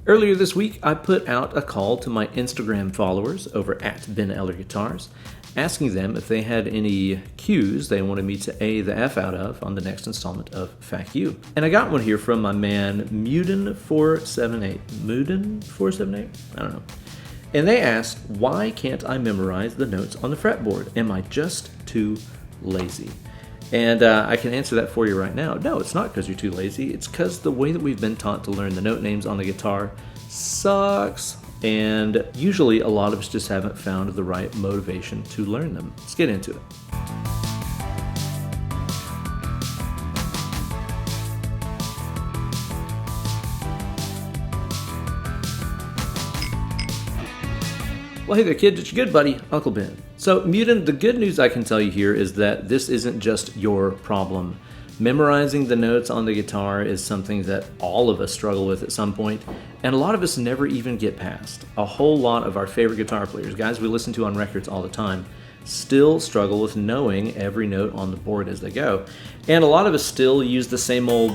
Earlier this week, I put out a call to my Instagram followers over at Ben Eller Guitars, asking them if they had any cues they wanted me to A the F out of on the next installment of Fact You. And I got one here from my man Muden478. Muden478? I don't know. And they asked, why can't I memorize the notes on the fretboard? Am I just too lazy? And I can answer that for you right now. No, it's not because you're too lazy. It's because the way that we've been taught to learn the note names on the guitar sucks. And usually a lot of us just haven't found the right motivation to learn them. Let's get into it. Well, hey there, kids. It's your good buddy, Uncle Ben. So, Muden, the good news I can tell you here is that this isn't just your problem. Memorizing the notes on the guitar is something that all of us struggle with at some point, and a lot of us never even get past. A whole lot of our favorite guitar players, guys we listen to on records all the time, still struggle with knowing every note on the board as they go. And a lot of us still use the same old,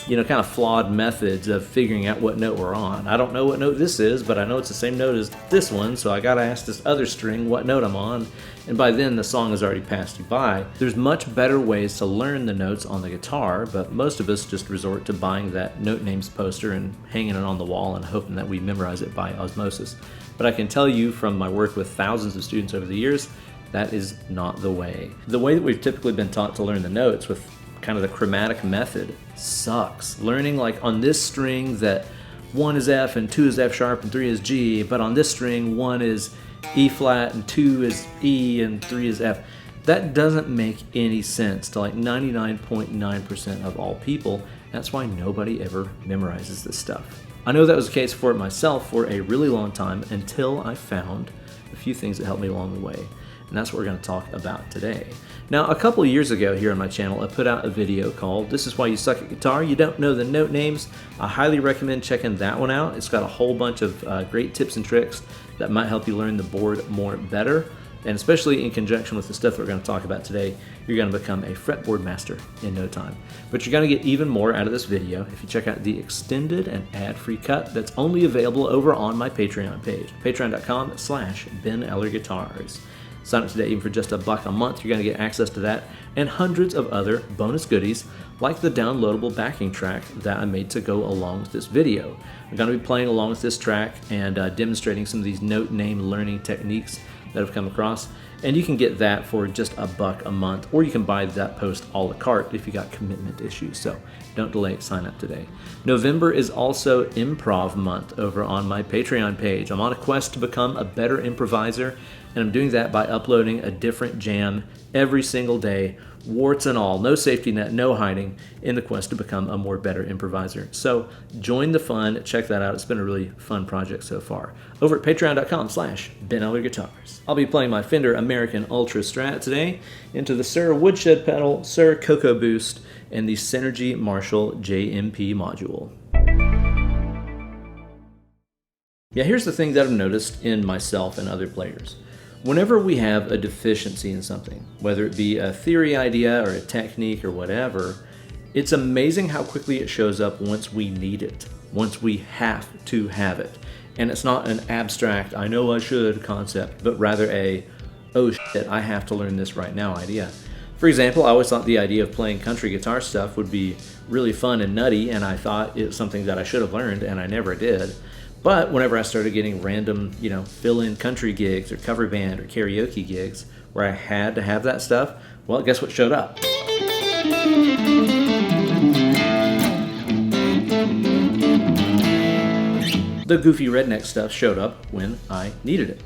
kind of flawed methods of figuring out what note we're on. I don't know what note this is, but I know it's the same note as this one, so I gotta ask this other string what note I'm on, and by then the song has already passed you by. There's much better ways to learn the notes on the guitar, but most of us just resort to buying that note names poster and hanging it on the wall and hoping that we memorize it by osmosis. But I can tell you from my work with thousands of students over the years, that is not the way. The way that we've typically been taught to learn the notes with kind of the chromatic method sucks. Learning like on this string that 1 is F and 2 is F sharp and 3 is G, but on this string 1 is E flat and 2 is E and 3 is F. That doesn't make any sense to like 99.9% of all people. That's why nobody ever memorizes this stuff. I know that was the case for myself for a really long time until I found a few things that helped me along the way. And that's what we're going to talk about today. Now, a couple of years ago here on my channel, I put out a video called This Is Why You Suck at Guitar, You Don't Know the Note Names. I highly recommend checking that one out. It's got a whole bunch of great tips and tricks that might help you learn the board more better. And especially in conjunction with the stuff that we're going to talk about today, you're going to become a fretboard master in no time. But you're going to get even more out of this video if you check out the extended and ad-free cut that's only available over on my Patreon page, patreon.com/Ben Eller Guitars. Sign up today even for just $1 a month. You're going to get access to that and hundreds of other bonus goodies like the downloadable backing track that I made to go along with this video. I'm going to be playing along with this track and demonstrating some of these note name learning techniques that I've come across. And you can get that for just $1 a month, or you can buy that post a la carte if you got commitment issues. So don't delay, sign up today. November is also improv month over on my Patreon page. I'm on a quest to become a better improviser, and I'm doing that by uploading a different jam every single day, warts and all, no safety net, no hiding, in the quest to become a more better improviser. So join the fun, check that out. It's been a really fun project so far. Over at patreon.com/Ben Eller Guitars. I'll be playing my Fender American Ultra Strat today into the Suhr Woodshed pedal, Suhr KoKo Boost, and the Synergy Marshall JMP module. Yeah, here's the thing that I've noticed in myself and other players. Whenever we have a deficiency in something, whether it be a theory idea or a technique or whatever, it's amazing how quickly it shows up once we need it, once we have to have it. And it's not an abstract, I know I should concept, but rather a, oh shit, I have to learn this right now idea. For example, I always thought the idea of playing country guitar stuff would be really fun and nutty, and I thought it was something that I should have learned, and I never did. But whenever I started getting random, fill-in country gigs or cover band or karaoke gigs where I had to have that stuff, well, guess what showed up? The goofy redneck stuff showed up when I needed it.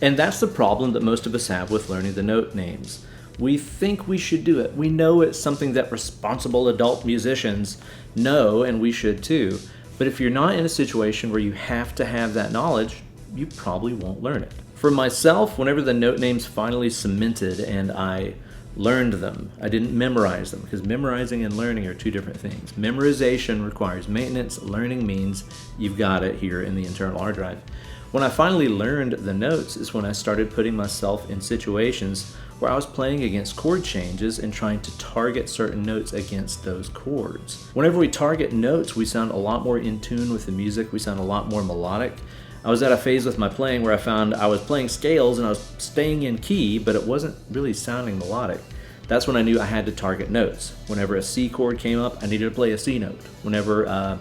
And that's the problem that most of us have with learning the note names. We think we should do it. We know it's something that responsible adult musicians know, and we should too. But if you're not in a situation where you have to have that knowledge, you probably won't learn it. For myself, whenever the note names finally cemented and I learned them, I didn't memorize them, because memorizing and learning are two different things. Memorization requires maintenance. Learning means you've got it here in the internal hard drive. When I finally learned the notes is when I started putting myself in situations where I was playing against chord changes and trying to target certain notes against those chords. Whenever we target notes, we sound a lot more in tune with the music, we sound a lot more melodic. I was at a phase with my playing where I found I was playing scales and I was staying in key, but it wasn't really sounding melodic. That's when I knew I had to target notes. Whenever a C chord came up, I needed to play a C note. Whenever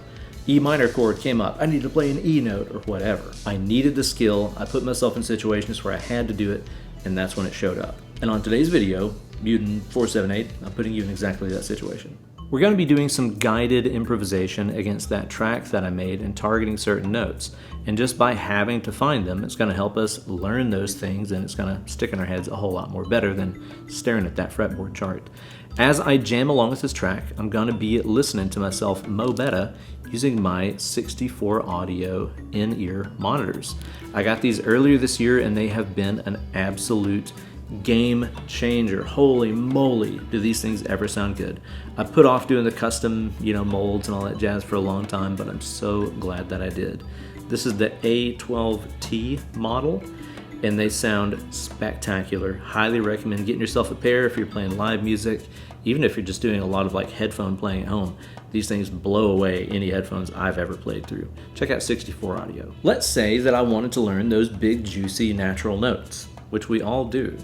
E minor chord came up, I needed to play an E note or whatever. I needed the skill, I put myself in situations where I had to do it, and that's when it showed up. And on today's video, Mutant 478, I'm putting you in exactly that situation. We're going to be doing some guided improvisation against that track that I made and targeting certain notes. And just by having to find them, it's going to help us learn those things, and it's going to stick in our heads a whole lot more better than staring at that fretboard chart. As I jam along with this track, I'm going to be listening to myself mo better using my 64 audio in-ear monitors. I got these earlier this year and they have been an absolute game changer. Holy moly, do these things ever sound good. I put off doing the custom, molds and all that jazz for a long time, but I'm so glad that I did. This is the A12T model, and they sound spectacular. Highly recommend getting yourself a pair if you're playing live music, even if you're just doing a lot of headphone playing at home. These things blow away any headphones I've ever played through. Check out 64 Audio. Let's say that I wanted to learn those big, juicy, natural notes, which we all do.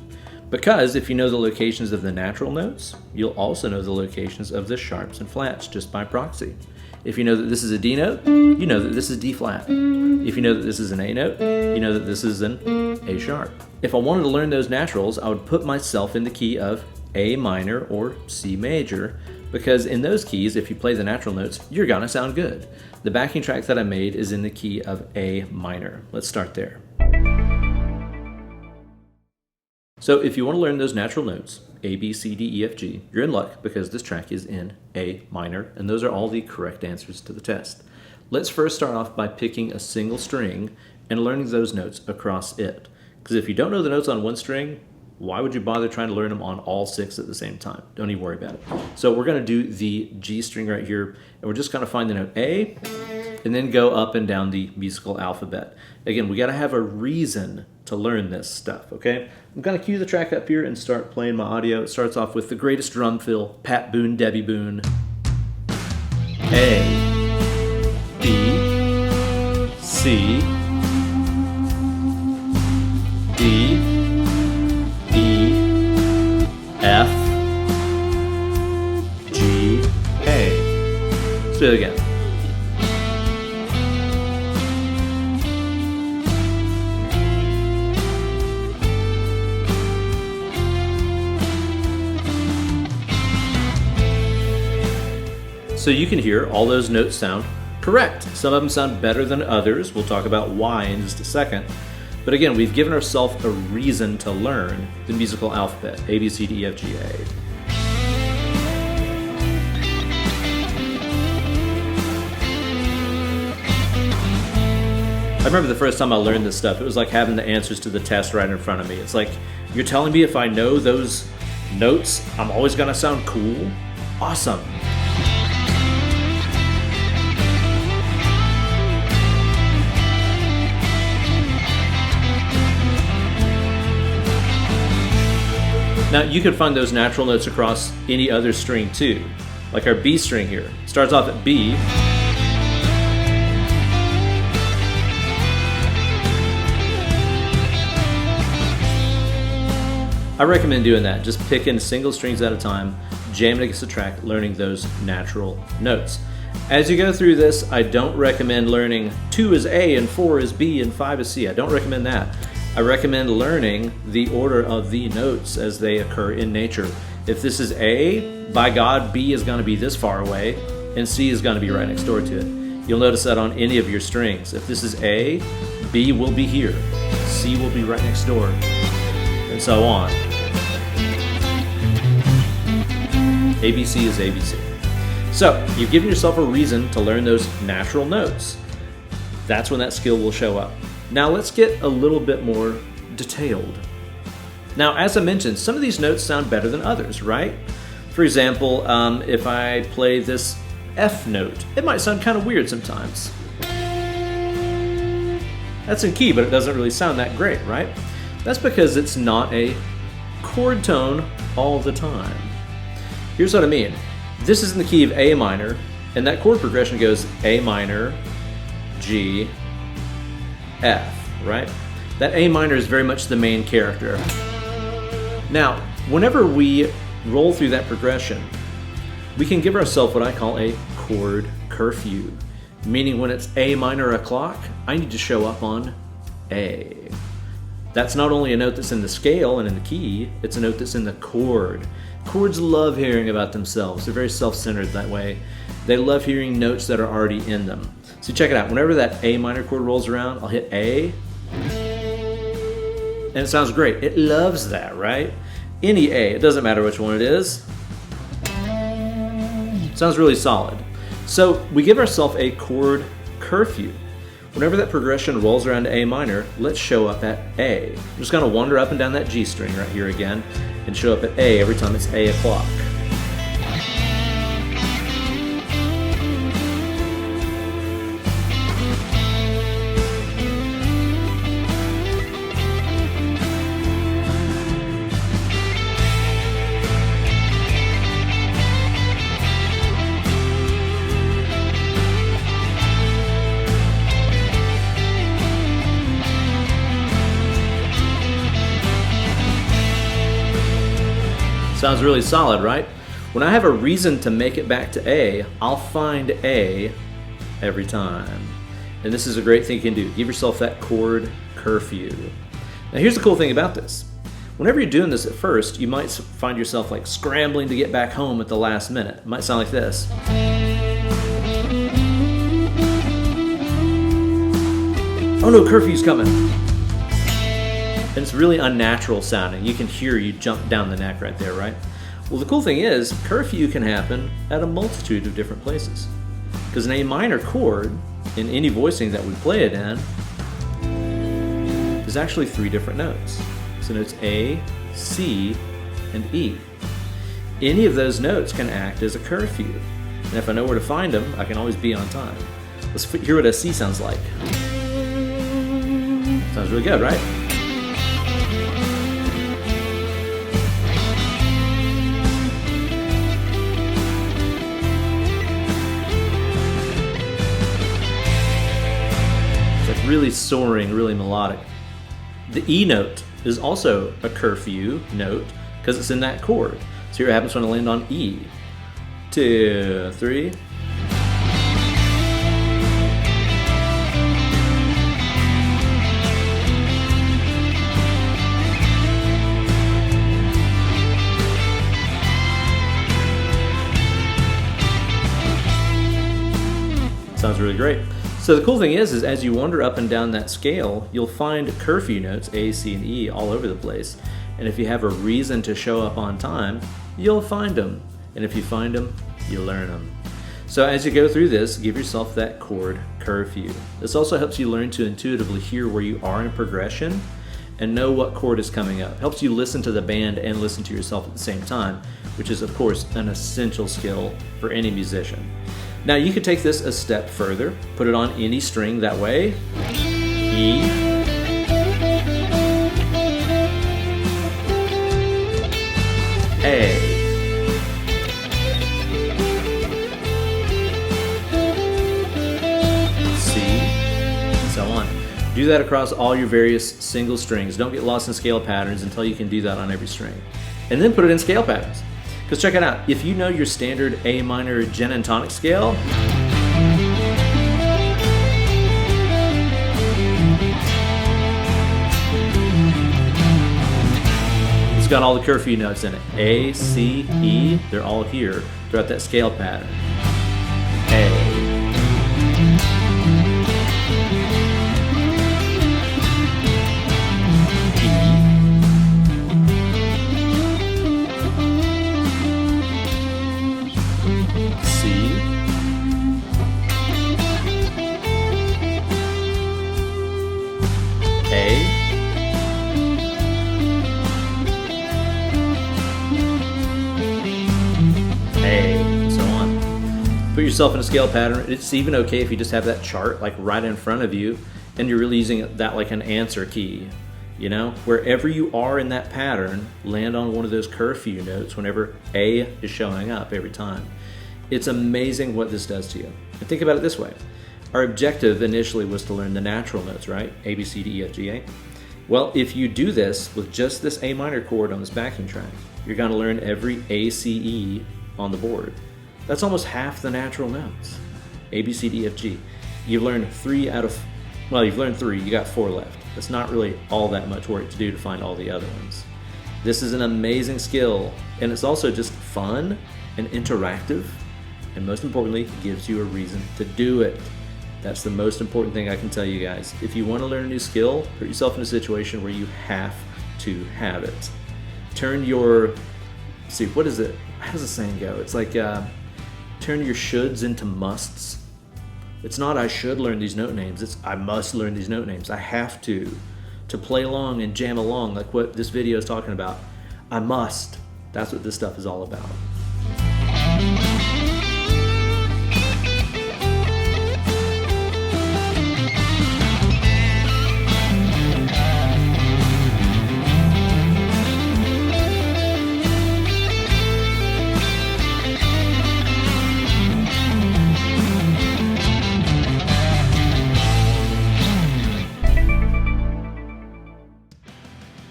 Because if you know the locations of the natural notes, you'll also know the locations of the sharps and flats just by proxy. If you know that this is a D note, you know that this is D flat. If you know that this is an A note, you know that this is an A sharp. If I wanted to learn those naturals, I would put myself in the key of A minor or C major, because in those keys, if you play the natural notes, you're gonna sound good. The backing track that I made is in the key of A minor. Let's start there. So if you want to learn those natural notes, A, B, C, D, E, F, G, you're in luck because this track is in A minor, and those are all the correct answers to the test. Let's first start off by picking a single string and learning those notes across it. Because if you don't know the notes on one string, why would you bother trying to learn them on all 6 at the same time? Don't even worry about it. So we're going to do the G string right here, and we're just going to find the note A, and then go up and down the musical alphabet. Again, we got to have a reason to learn this stuff, okay? I'm going to cue the track up here and start playing my audio. It starts off with the greatest drum fill, Pat Boone, Debbie Boone. A, B, C, D, E, F, G, A. Let's do it again. So you can hear all those notes sound correct. Some of them sound better than others. We'll talk about why in just a second. But again, we've given ourselves a reason to learn the musical alphabet, A, B, C, D, E, F, G, A. I remember the first time I learned this stuff, it was like having the answers to the test right in front of me. It's like, you're telling me if I know those notes, I'm always gonna sound cool? Awesome. Now you can find those natural notes across any other string too. Like our B string here. Starts off at B. I recommend doing that. Just picking single strings at a time, jamming against the track, learning those natural notes. As you go through this, I don't recommend learning 2 is A and 4 is B and 5 is C. I don't recommend that. I recommend learning the order of the notes as they occur in nature. If this is A, by God, B is going to be this far away, and C is going to be right next door to it. You'll notice that on any of your strings. If this is A, B will be here, C will be right next door, and so on. ABC is ABC. So, you've given yourself a reason to learn those natural notes. That's when that skill will show up. Now let's get a little bit more detailed. Now, as I mentioned, some of these notes sound better than others, right? For example, if I play this F note, it might sound kind of weird sometimes. That's in key, but it doesn't really sound that great, right? That's because it's not a chord tone all the time. Here's what I mean. This is in the key of A minor, and that chord progression goes A minor, G, F, right? That A minor is very much the main character. Now, whenever we roll through that progression, we can give ourselves what I call a chord curfew, meaning when it's A minor o'clock, I need to show up on A. That's not only a note that's in the scale and in the key, it's a note that's in the chord. Chords love hearing about themselves. They're very self-centered that way. They love hearing notes that are already in them. So check it out. Whenever that A minor chord rolls around, I'll hit A, and it sounds great. It loves that, right? Any A, it doesn't matter which one it is. Sounds really solid. So we give ourselves a chord curfew. Whenever that progression rolls around to A minor, let's show up at A. I'm just gonna wander up and down that G string right here again and show up at A every time it's A o'clock. Sounds really solid, right? When I have a reason to make it back to A, I'll find A every time. And this is a great thing you can do. Give yourself that chord curfew. Now here's the cool thing about this. Whenever you're doing this at first, you might find yourself like scrambling to get back home at the last minute. It might sound like this. Oh no, curfew's coming. And it's really unnatural sounding. You can hear you jump down the neck right there, right? Well, the cool thing is, curfew can happen at a multitude of different places. Because an A minor chord, in any voicing that we play it in, is actually 3 different notes. So notes A, C, and E. Any of those notes can act as a curfew. And if I know where to find them, I can always be on time. Let's hear what a C sounds like. Sounds really good, right? Really soaring, really melodic. The E note is also a curfew note because it's in that chord. So here it happens when I land on E. 2, 3. Sounds really great. So the cool thing is as you wander up and down that scale, you'll find curfew notes, A, C, and E, all over the place. And if you have a reason to show up on time, you'll find them. And if you find them, you learn them. So as you go through this, give yourself that chord curfew. This also helps you learn to intuitively hear where you are in progression and know what chord is coming up. Helps you listen to the band and listen to yourself at the same time, which is, of course, an essential skill for any musician. Now you could take this a step further, put it on any string that way. E, A, C, and so on. Do that across all your various single strings. Don't get lost in scale patterns until you can do that on every string. And then put it in scale patterns. Because check it out, if you know your standard A minor genantonic scale, it's got all the curfew notes in it. A, C, E, they're all here throughout that scale pattern. A. Put yourself in a scale pattern. It's even okay if you just have that chart like right in front of you and you're really using that like an answer key. You know, wherever you are in that pattern, land on one of those curfew notes whenever A is showing up every time. It's amazing what this does to you. And think about it this way. Our objective initially was to learn the natural notes, right? A, B, C, D, E, F, G, A. Well, if you do this with just this A minor chord on this backing track, you're going to learn every A, C, E on the board. That's almost half the natural notes. A, B, C, D, F, G. You've learned you've learned 3, you got 4 left. That's not really all that much work to do to find all the other ones. This is an amazing skill, and it's also just fun and interactive, and most importantly, gives you a reason to do it. That's the most important thing I can tell you guys. If you want to learn a new skill, put yourself in a situation where you have to have it. Turn your, what is it? How does the saying go? It's like turn your shoulds into musts. It's not I should learn these note names, it's I must learn these note names. I have to play along and jam along like what this video is talking about. I must. That's what this stuff is all about.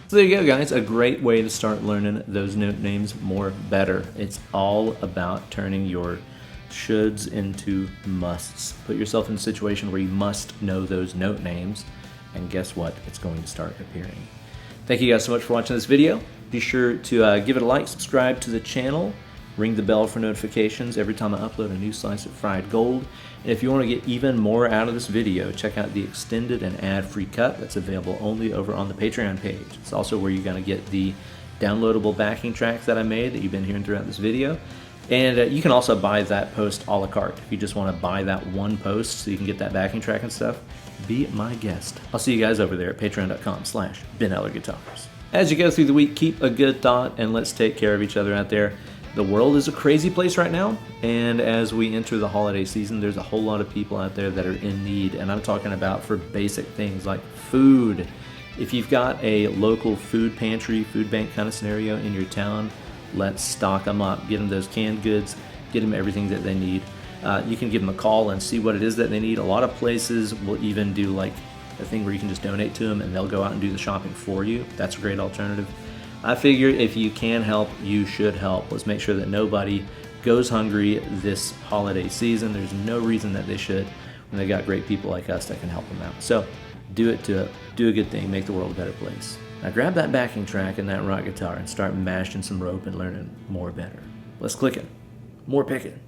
So there you go, guys. A great way to start learning those note names more better. It's all about turning your shoulds into musts. Put yourself in a situation where you must know those note names, and guess what? It's going to start appearing. Thank you guys so much for watching this video. Be sure to give it a like, subscribe to the channel, ring the bell for notifications every time I upload a new slice of fried gold. And if you want to get even more out of this video, check out the extended and ad-free cut that's available only over on the Patreon page. It's also where you're going to get the downloadable backing tracks that I made that you've been hearing throughout this video. And you can also buy that post a la carte. If you just want to buy that one post so you can get that backing track and stuff, be my guest. I'll see you guys over there at patreon.com/Ben Eller Guitars. As you go through the week, keep a good thought and let's take care of each other out there. The world is a crazy place right now, and as we enter the holiday season, there's a whole lot of people out there that are in need, and I'm talking about for basic things like food. If you've got a local food pantry, food bank kind of scenario in your town, let's stock them up. Get them those canned goods, get them everything that they need. You can give them a call and see what it is that they need. A lot of places will even do like a thing where you can just donate to them and they'll go out and do the shopping for you. That's a great alternative. I figure if you can help, you should help. Let's make sure that nobody goes hungry this holiday season. There's no reason that they should when they got great people like us that can help them out. So do a good thing, make the world a better place. Now grab that backing track and that rock guitar and start mashing some rope and learning more better. Let's click it. More picking.